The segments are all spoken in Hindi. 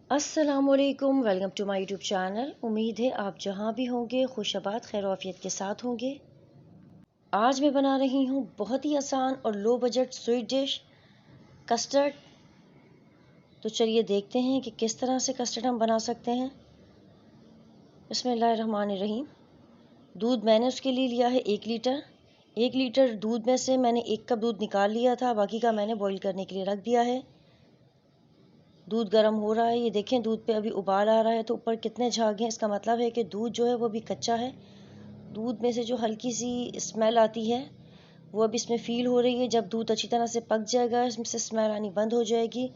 अस्सलामुअलैकुम, welcome to my YouTube channel. उम्मीद है आप जहाँ भी होंगे खुशआबाद खैर आफियत के साथ होंगे। आज मैं बना रही हूँ बहुत ही आसान और low budget sweet dish custard. तो चलिए देखते हैं कि किस तरह से कस्टर्ड हम बना सकते हैं। बिस्मिल्लाहिर्रहमानिर्रहीम। दूध मैंने उसके लिए लिया है 1 लीटर। 1 लीटर दूध में से मैंने 1 कप दूध निकाल लिया था, बाकी का मैंने बॉईल करने के लिए रख दिया है। दूध गर्म हो रहा है, ये देखें दूध पे अभी उबाल आ रहा है, तो ऊपर कितने झाग हैं, इसका मतलब है कि दूध जो है वो भी कच्चा है। दूध में से जो हल्की सी स्मेल आती है वो अब इसमें फील हो रही है। जब दूध अच्छी तरह से पक जाएगा, इसमें से स्मेल आनी बंद हो जाएगी,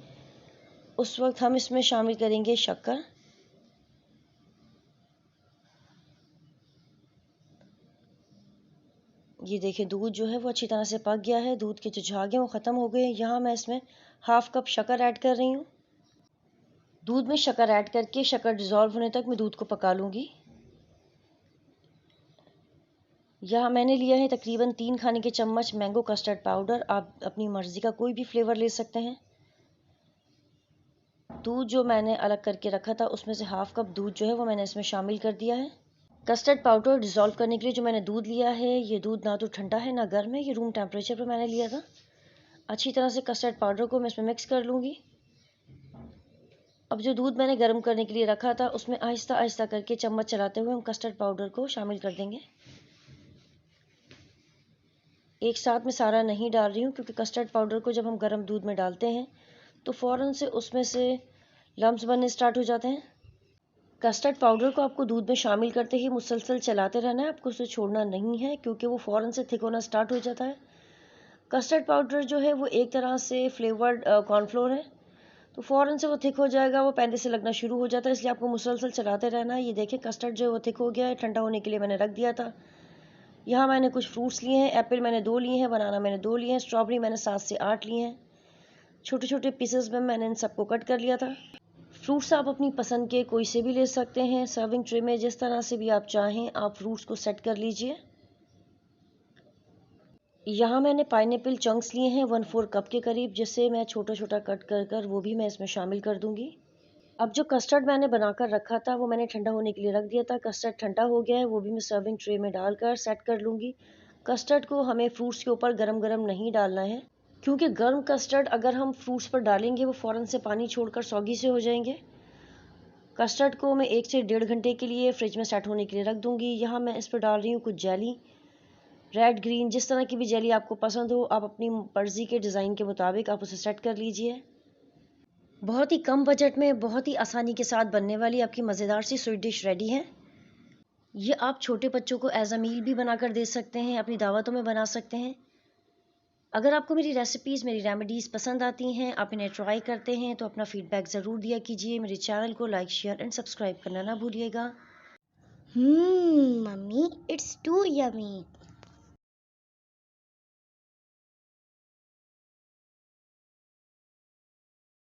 उस वक्त हम इसमें शामिल करेंगे शक्कर। ये देखिए दूध जो है वो अच्छी तरह से पक गया है, दूध के जो झाग हैं वो ख़त्म हो गए हैं। यहाँ मैं इसमें हाफ कप शक्कर ऐड कर रही हूँ। दूध में शक्कर ऐड करके शक्कर डिज़ोल्व होने तक मैं दूध को पका लूँगी। यहाँ मैंने लिया है तकरीबन 3 खाने के चम्मच मैंगो कस्टर्ड पाउडर। आप अपनी मर्ज़ी का कोई भी फ्लेवर ले सकते हैं। दूध जो मैंने अलग करके रखा था उसमें से हाफ कप दूध जो है वो मैंने इसमें शामिल कर दिया है। कस्टर्ड पाउडर डिज़ोल्व करने के लिए जो मैंने दूध लिया है, ये दूध ना तो ठंडा है ना गर्म है, ये रूम टेम्परेचर पर मैंने लिया था। अच्छी तरह से कस्टर्ड पाउडर को मैं इसमें मिक्स कर लूँगी। अब जो दूध मैंने गर्म करने के लिए रखा था उसमें आहिस्ता आहिस्ता करके चम्मच चलाते हुए हम कस्टर्ड पाउडर को शामिल कर देंगे। एक साथ में सारा नहीं डाल रही हूँ, क्योंकि कस्टर्ड पाउडर को जब हम गर्म दूध में डालते हैं तो फ़ौरन से उसमें से लम्स बनने स्टार्ट हो जाते हैं। कस्टर्ड पाउडर को आपको दूध में शामिल करते ही मुसलसल चलाते रहना है, आपको उसे छोड़ना नहीं है, क्योंकि वो फ़ौरन से थिक होना स्टार्ट हो जाता है। कस्टर्ड पाउडर जो है वो एक तरह से फ्लेवर्ड कॉर्नफ्लोर है, तो फ़ौरन से वो थिक हो जाएगा, वो पैंदे से लगना शुरू हो जाता है, इसलिए आपको मुसलसल चलाते रहना है। ये देखें कस्टर्ड जो है वो थिक हो गया है, ठंडा होने के लिए मैंने रख दिया था। यहाँ मैंने कुछ फ्रूट्स लिए हैं, एप्पल मैंने 2 लिए हैं, बनाना मैंने 2 लिए हैं, स्ट्रॉबेरी मैंने 7 से 8 लिए हैं। छोटे छोटे पीसेस में मैंने इन सबको कट कर लिया था। फ्रूट्स आप अपनी पसंद के कोई से भी ले सकते हैं। सर्विंग ट्रे में जिस तरह से भी आप चाहें आप फ्रूट्स को सेट कर लीजिए। यहाँ मैंने पाइनएप्पल चंक्स लिए हैं 1/4 कप के करीब, जिससे मैं छोटा छोटा कट कर वो भी मैं इसमें शामिल कर दूंगी। अब जो कस्टर्ड मैंने बनाकर रखा था वो मैंने ठंडा होने के लिए रख दिया था। कस्टर्ड ठंडा हो गया है, वो भी मैं सर्विंग ट्रे में डालकर सेट कर लूँगी। कस्टर्ड को हमें फ्रूट्स के ऊपर गरम गरम नहीं डालना है, क्योंकि गर्म कस्टर्ड अगर हम फ्रूट्स पर डालेंगे वो फ़ौरन से पानी छोड़कर सौगी से हो जाएंगे। कस्टर्ड को मैं 1 से 1.5 घंटे के लिए फ्रिज में सेट होने के लिए रख दूँगी। यहाँ मैं इस पर डाल रही हूँ कुछ जेली, रेड ग्रीन जिस तरह की भी जेली आपको पसंद हो, आप अपनी मर्ज़ी के डिज़ाइन के मुताबिक आप उसे सेट कर लीजिए। बहुत ही कम बजट में बहुत ही आसानी के साथ बनने वाली आपकी मज़ेदार सी स्वीट डिश रेडी है। ये आप छोटे बच्चों को एज अ मील भी बनाकर दे सकते हैं, अपनी दावतों में बना सकते हैं। अगर आपको मेरी रेसिपीज़, मेरी रेमेडीज़ पसंद आती हैं, आप इन्हें ट्राई करते हैं, तो अपना फ़ीडबैक ज़रूर दिया कीजिए। मेरे चैनल को लाइक, शेयर एंड सब्सक्राइब करना ना भूलिएगा। Mummy, it's too yummy.